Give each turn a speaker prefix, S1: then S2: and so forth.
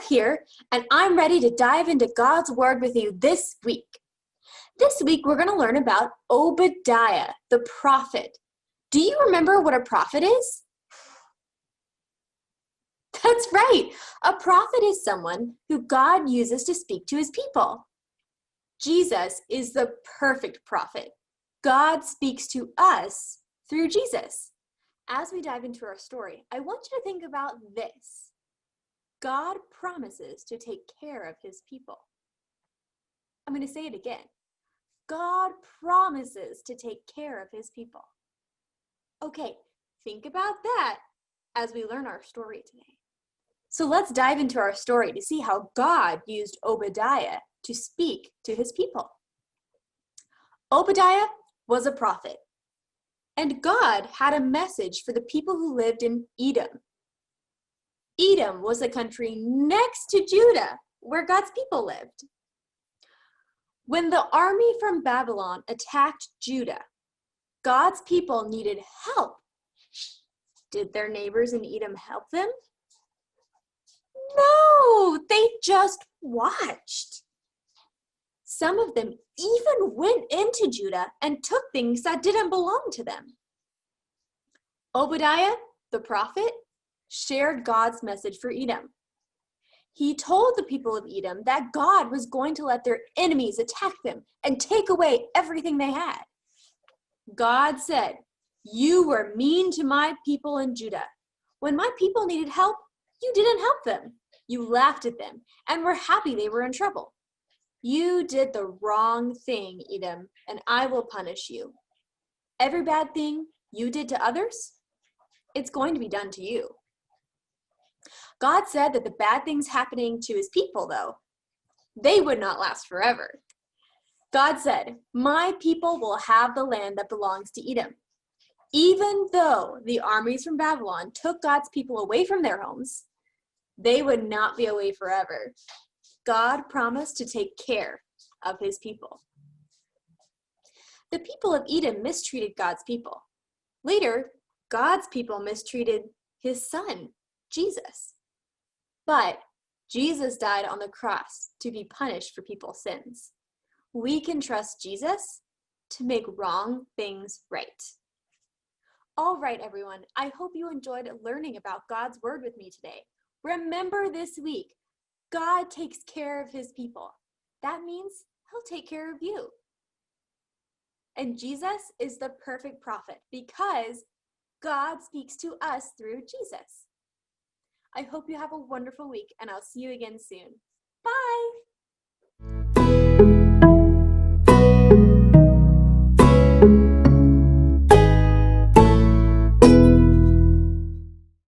S1: here, and I'm ready to dive into God's Word with you this week. This week, we're going to learn about Obadiah, the prophet. Do you remember what a prophet is? That's right. A prophet is someone who God uses to speak to his people. Jesus is the perfect prophet. God speaks to us through Jesus. As we dive into our story, I want you to think about this. God promises to take care of his people. I'm going to say it again. God promises to take care of his people. Okay, think about that as we learn our story today. So let's dive into our story to see how God used Obadiah to speak to his people. Obadiah was a prophet, and God had a message for the people who lived in Edom. Edom was a country next to Judah, where God's people lived. When the army from Babylon attacked Judah, God's people needed help. Did their neighbors in Edom help them? No, they just watched. Some of them even went into Judah and took things that didn't belong to them. Obadiah, the prophet, shared God's message for Edom. He told the people of Edom that God was going to let their enemies attack them and take away everything they had. God said, "You were mean to my people in Judah. When my people needed help, you didn't help them. You laughed at them and were happy they were in trouble. You did the wrong thing, Edom, and I will punish you. Every bad thing you did to others, it's going to be done to you." God said that the bad things happening to his people, though, they would not last forever. God said, "My people will have the land that belongs to Edom." Even though the armies from Babylon took God's people away from their homes, they would not be away forever. God promised to take care of his people. The people of Edom mistreated God's people. Later, God's people mistreated his son, Jesus. But Jesus died on the cross to be punished for people's sins. We can trust Jesus to make wrong things right. All right, everyone, I hope you enjoyed learning about God's Word with me today. Remember this week, God takes care of his people. That means he'll take care of you. And Jesus is the perfect prophet because God speaks to us through Jesus. I hope you have a wonderful week, and I'll see you again soon.